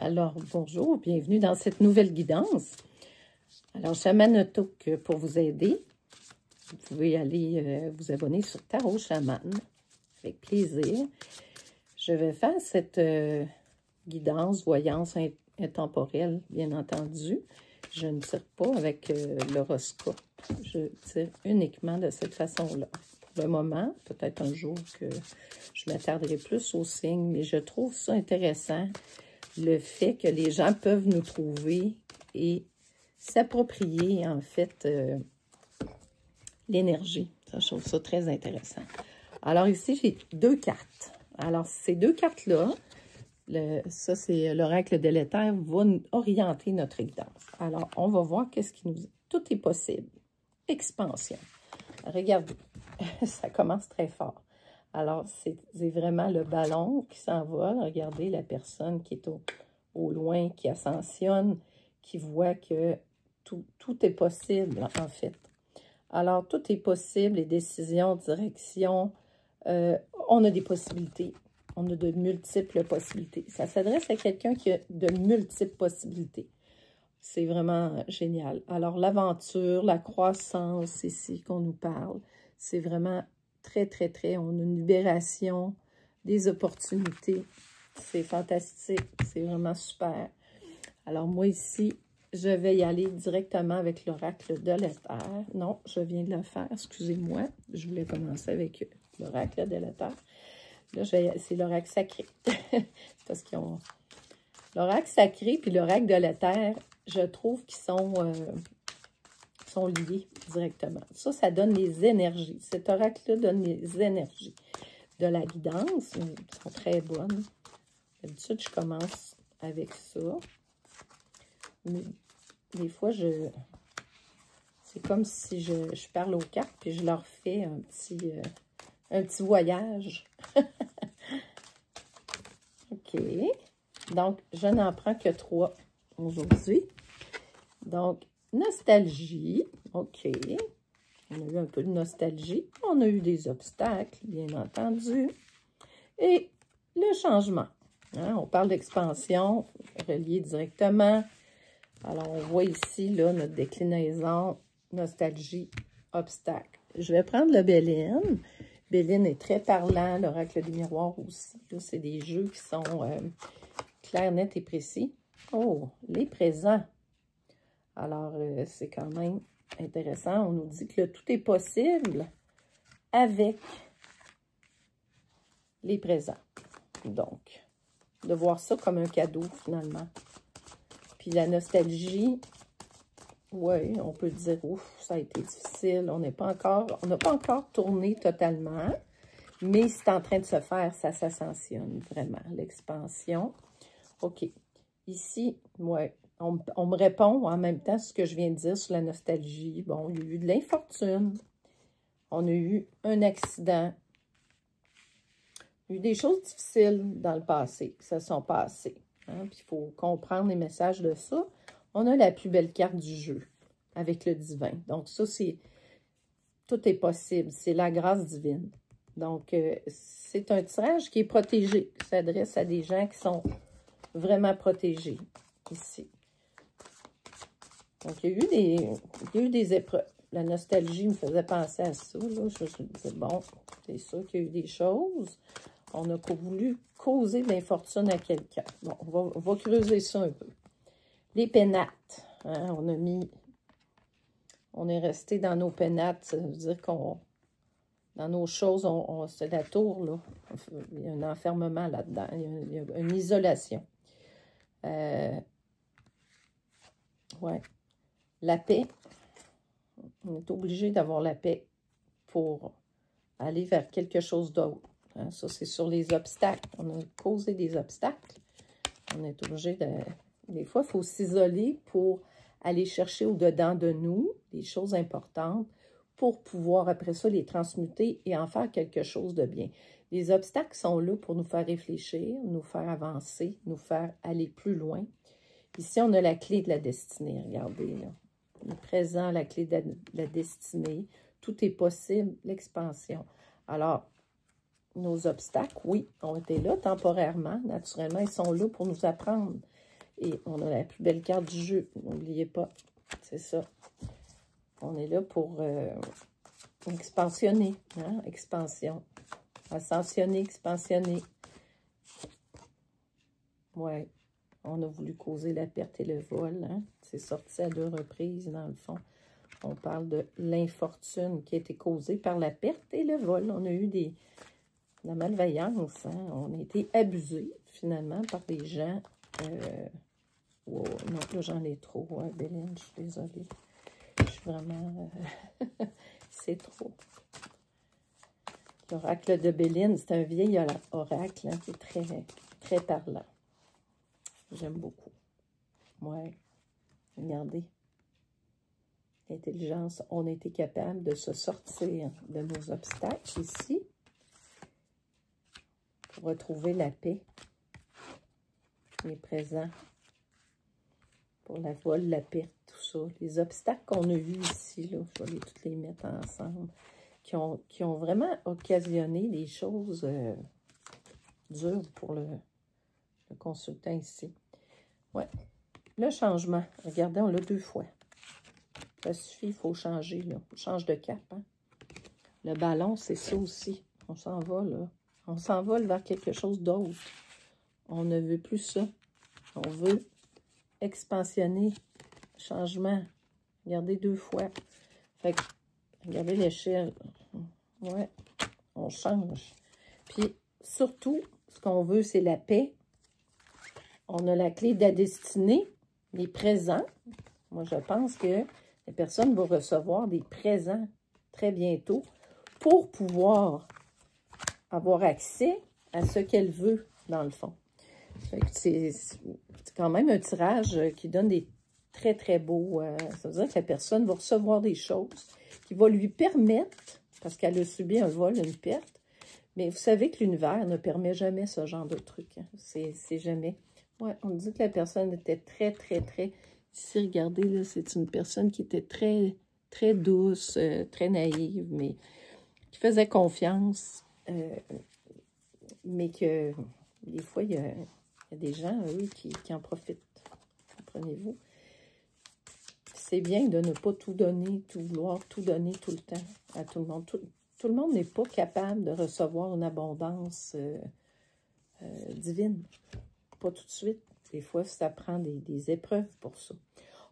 Alors, bonjour, bienvenue dans cette nouvelle guidance. Alors, Chaman Took pour vous aider. Vous pouvez aller vous abonner sur Tarot Chaman, avec plaisir. Je vais faire cette guidance, voyance intemporelle, bien entendu. Je ne tire pas avec l'horoscope. Je tire uniquement de cette façon-là. Pour le moment, peut-être un jour que je m'attarderai plus aux signes, mais je trouve ça intéressant. Le fait que les gens peuvent nous trouver et s'approprier, en fait, l'énergie. Je trouve ça très intéressant. Alors ici, j'ai deux cartes. Alors, ces deux cartes-là, ça, c'est l'oracle de l'éther, va nous orienter notre guidance. Alors, on va voir qu'est-ce qui nous... Tout est possible. Expansion. Regardez, ça commence très fort. Alors, c'est vraiment le ballon qui s'envole. Regardez la personne qui est au loin, qui ascensionne, qui voit que tout est possible, en fait. Alors, tout est possible, les décisions, directions, on a des possibilités. On a de multiples possibilités. Ça s'adresse à quelqu'un qui a de multiples possibilités. C'est vraiment génial. Alors, l'aventure, la croissance ici qu'on nous parle, c'est vraiment... Très, on a une libération, des opportunités. C'est fantastique, c'est vraiment super. Alors, moi ici, je vais y aller directement avec l'oracle de l'éther. Non, je viens de le faire, excusez-moi. Je voulais commencer avec l'oracle de l'éther. Là, c'est l'oracle sacré. Parce qu'ils ont... L'oracle sacré puis l'oracle de l'éther, je trouve qu'ils sont liés directement. Ça donne les énergies. Cet oracle-là donne les énergies de la guidance. Ils sont très bonnes. D'habitude, je commence avec ça. Mais des fois, c'est comme si je parle aux cartes puis je leur fais un petit voyage. OK. Donc, je n'en prends que 3 aujourd'hui. Donc, nostalgie, OK. On a eu un peu de nostalgie. On a eu des obstacles, bien entendu. Et le changement. Hein? On parle d'expansion, relié directement. Alors, on voit ici, là, notre déclinaison, nostalgie, obstacle. Je vais prendre le Béline. Béline est très parlant, l'oracle des miroirs aussi. Là, c'est des jeux qui sont clairs, nets et précis. Oh, les présents. Alors, c'est quand même intéressant. On nous dit que tout est possible avec les présents. Donc, de voir ça comme un cadeau, finalement. Puis la nostalgie, oui, on peut dire, ouf, ça a été difficile. On n'a pas encore tourné totalement, mais c'est en train de se faire, ça s'ascensionne vraiment, l'expansion. OK. Ici, ouais. On me répond en même temps ce que je viens de dire sur la nostalgie. Bon, il y a eu de l'infortune. On a eu un accident. Il y a eu des choses difficiles dans le passé qui se sont passées. Hein? Puis il faut comprendre les messages de ça. On a la plus belle carte du jeu avec le divin. Donc ça, c'est... Tout est possible. C'est la grâce divine. Donc, c'est un tirage qui est protégé, qui s'adresse à des gens qui sont vraiment protégés ici. Donc, il y a eu des épreuves. La nostalgie me faisait penser à ça. Là. Je me disais, bon, c'est sûr qu'il y a eu des choses. On n'a pas voulu causer de l'infortune à quelqu'un. Bon, on va creuser ça un peu. Les pénates. Hein, on est resté dans nos pénates. Ça veut dire qu'on... Dans nos choses, c'est la tour, là. Il y a un enfermement là-dedans. Il y a une isolation. Ouais. La paix, on est obligé d'avoir la paix pour aller vers quelque chose d'autre. Hein? Ça, c'est sur les obstacles. On a causé des obstacles. On est obligé de... Des fois, il faut s'isoler pour aller chercher au-dedans de nous des choses importantes pour pouvoir, après ça, les transmuter et en faire quelque chose de bien. Les obstacles sont là pour nous faire réfléchir, nous faire avancer, nous faire aller plus loin. Ici, on a la clé de la destinée. Regardez, là. Le présent, la clé de la destinée. Tout est possible, l'expansion. Alors, nos obstacles, oui, ont été là temporairement. Naturellement, ils sont là pour nous apprendre Et on a la plus belle carte du jeu. N'oubliez pas. C'est ça. On est là pour expansionner. Hein? Expansion. Ascensionner, expansionner. Ouais. On a voulu causer la perte et le vol. Hein? C'est sorti à 2 reprises, dans le fond. On parle de l'infortune qui a été causée par la perte et le vol. On a eu de la malveillance. Hein? On a été abusés, finalement, par des gens. Wow, non, là, j'en ai trop. Ouais, Béline, je suis désolée. Je suis vraiment... c'est trop. L'oracle de Béline, c'est un vieil oracle. Hein? C'est très, très parlant. J'aime beaucoup. Ouais. Regardez. L'intelligence, on a été capable de se sortir de nos obstacles ici pour retrouver la paix qui est présente pour la vol, la perte, tout ça. Les obstacles qu'on a eus ici, là, je vais toutes les mettre ensemble, qui ont vraiment occasionné des choses dures pour le consultant ici. Ouais. Le changement, regardez, on l'a 2 fois. Ça suffit, il faut changer, là. On change de cap, hein. Le ballon, c'est ça aussi. On s'en va, là. On s'envole vers quelque chose d'autre. On ne veut plus ça. On veut expansionner. Changement. Regardez 2 fois. Fait que, regardez l'échelle. Ouais. On change. Puis, surtout, ce qu'on veut, c'est la paix. On a la clé de la destinée, les présents. Moi, je pense que la personne va recevoir des présents très bientôt pour pouvoir avoir accès à ce qu'elle veut, dans le fond. C'est quand même un tirage qui donne des très, très beaux... ça veut dire que la personne va recevoir des choses qui vont lui permettre, parce qu'elle a subi un vol, une perte, mais vous savez que l'univers ne permet jamais ce genre de truc. Hein. C'est jamais... Ouais, on dit que la personne était très, très, très... Ici, regardez, là, c'est une personne qui était très, très douce, très naïve, mais qui faisait confiance, mais que des fois, il y a des gens, eux, qui en profitent. Comprenez-vous? C'est bien de ne pas tout donner, tout vouloir, tout donner tout le temps à tout le monde. Tout le monde n'est pas capable de recevoir une abondance divine. Pas tout de suite. Des fois, ça prend des épreuves pour ça.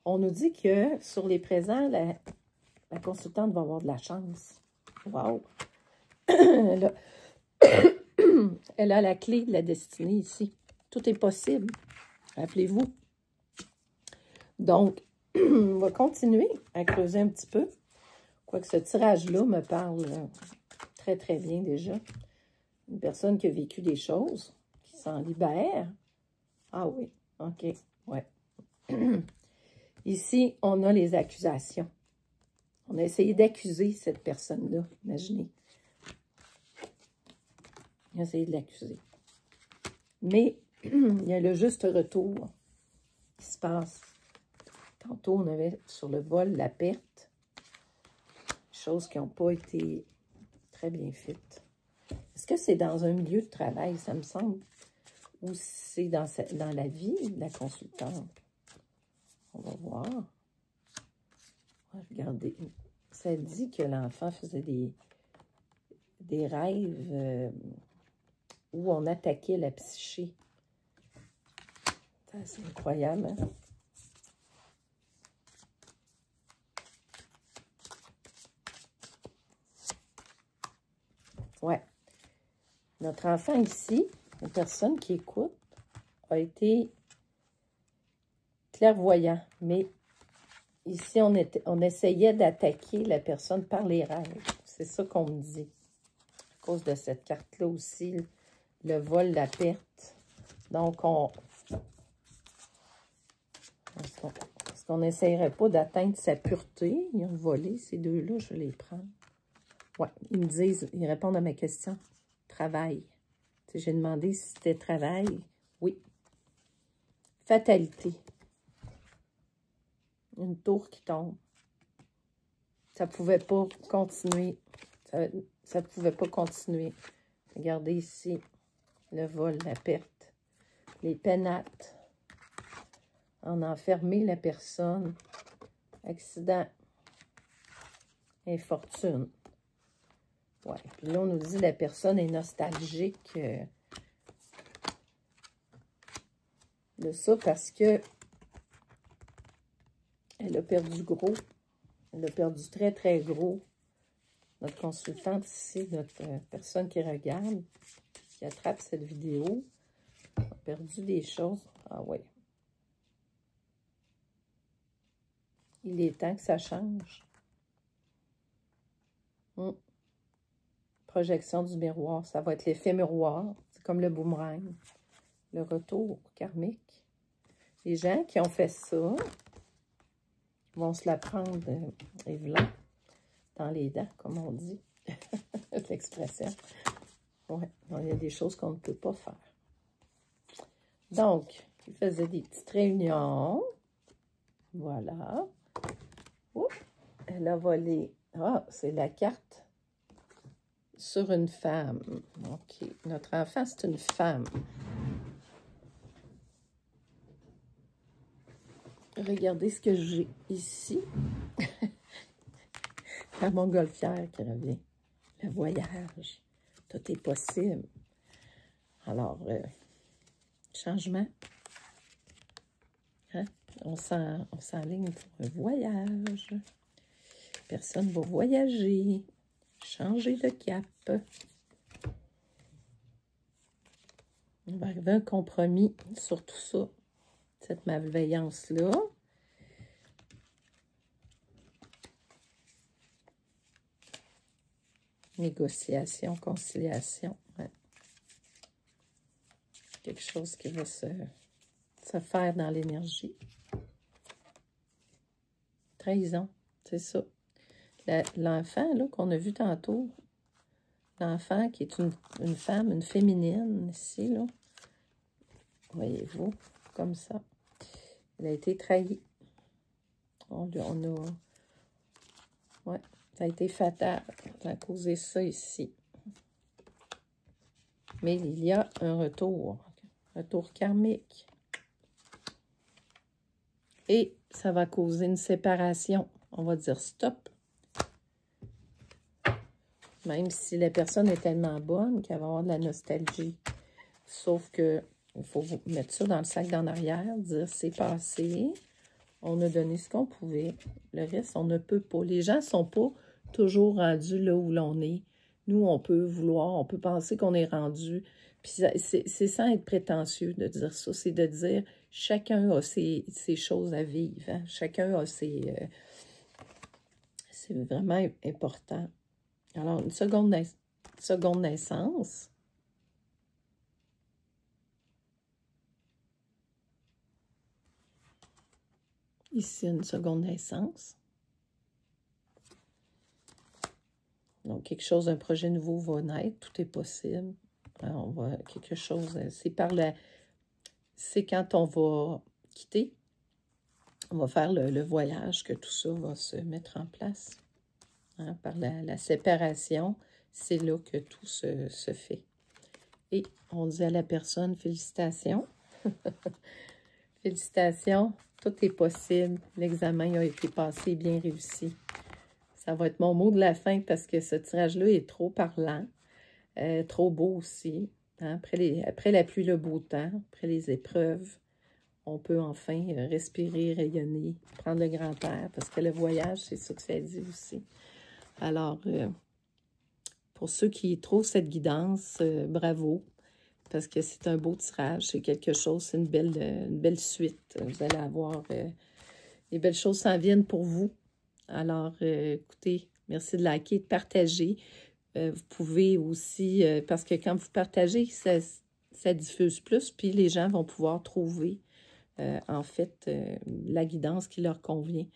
On nous dit que sur les présents, la consultante va avoir de la chance. Wow! Elle a la clé de la destinée ici. Tout est possible. Rappelez-vous. Donc, on va continuer à creuser un petit peu. Quoique ce tirage-là me parle très, très bien déjà. Une personne qui a vécu des choses, qui s'en libère. Ah oui, OK, ouais. Ici, on a les accusations. On a essayé d'accuser cette personne-là, imaginez. On a essayé de l'accuser. Mais il y a le juste retour qui se passe. Tantôt, on avait sur le vol la perte. Choses qui n'ont pas été très bien faites. Est-ce que c'est dans un milieu de travail, ça me semble? Ou c'est dans la vie de la consultante? On va voir. Regardez. Ça dit que l'enfant faisait des rêves où on attaquait la psyché. C'est incroyable, hein? Ouais. Notre enfant ici, une personne qui écoute, a été clairvoyant. Mais ici, on essayait d'attaquer la personne par les rêves. C'est ça qu'on me dit. À cause de cette carte-là aussi, le vol, la perte. Donc, est-ce qu'on n'essayerait pas d'atteindre sa pureté? Ils ont volé, ces deux-là, je vais les prendre. Ouais, ils me disent, ils répondent à ma question. Travail. J'ai demandé si c'était travail. Oui. Fatalité. Une tour qui tombe. Ça ne pouvait pas continuer. Ça ne pouvait pas continuer. Regardez ici. Le vol, la perte. Les pénates. en enfermer la personne. Accident, infortune. Ouais, puis là, on nous dit la personne est nostalgique de ça parce que elle a perdu gros. Elle a perdu très, très gros. Notre consultante ici, notre personne qui regarde, qui attrape cette vidéo, a perdu des choses. Ah oui. Il est temps que ça change. Projection du miroir, ça va être l'effet miroir. C'est comme le boomerang. Le retour karmique. Les gens qui ont fait ça vont se la prendre, Evelyne, dans les dents, comme on dit. L'expression. Ouais, il y a des choses qu'on ne peut pas faire. Donc, il faisait des petites réunions. Voilà. Oups, elle a volé. Ah, c'est la carte sur une femme. OK. Notre enfant, c'est une femme. Regardez ce que j'ai ici. La montgolfière qui revient. Le voyage. Tout est possible. Alors, changement. Hein? On s'enligne pour un voyage. Personne va voyager. Changer de cap. On va arriver à un compromis sur tout ça. Cette malveillance-là. Négociation, conciliation. Ouais. Quelque chose qui va se faire dans l'énergie. Trahison, c'est ça. L'enfant là qu'on a vu tantôt, l'enfant qui est une femme, une féminine ici, là. Voyez-vous, comme ça. Elle a été trahie. Ouais, ça a été fatal. Ça a causé ça ici. Mais il y a un retour karmique. Et ça va causer une séparation. On va dire stop. Même si la personne est tellement bonne qu'elle va avoir de la nostalgie. Sauf que il faut mettre ça dans le sac d'en arrière, dire c'est passé, on a donné ce qu'on pouvait. Le reste, on ne peut pas. Les gens ne sont pas toujours rendus là où l'on est. Nous, on peut vouloir, on peut penser qu'on est rendu. Puis c'est sans être prétentieux de dire ça. C'est de dire chacun a ses choses à vivre. Hein? Chacun a ses... c'est vraiment important. Alors, une seconde naissance. Ici, une seconde naissance. Donc, quelque chose, un projet nouveau va naître. Tout est possible. Alors, on va quelque chose... C'est quand on va quitter, on va faire le voyage, que tout ça va se mettre en place. Hein, par la séparation, c'est là que tout se fait. Et on dit à la personne, félicitations. Félicitations, tout est possible. L'examen a été passé, bien réussi. Ça va être mon mot de la fin parce que ce tirage-là est trop parlant, trop beau aussi. Hein? Après la pluie, le beau temps, après les épreuves, on peut enfin respirer, rayonner, prendre le grand air parce que le voyage, c'est ça que ça dit aussi. Alors, pour ceux qui trouvent cette guidance, bravo, parce que c'est un beau tirage, c'est quelque chose, c'est une belle suite. Vous allez avoir, les belles choses s'en viennent pour vous. Alors, écoutez, merci de liker, de partager. Vous pouvez aussi, parce que quand vous partagez, ça diffuse plus, puis les gens vont pouvoir trouver, en fait, la guidance qui leur convient.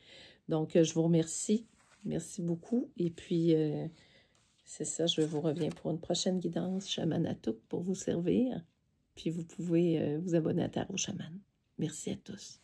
Donc, je vous remercie. Merci beaucoup. Et puis, c'est ça, je vous reviens pour une prochaine guidance Chaman-A-Tout pour vous servir. Puis, vous pouvez vous abonner à Tarot Chaman. Merci à tous.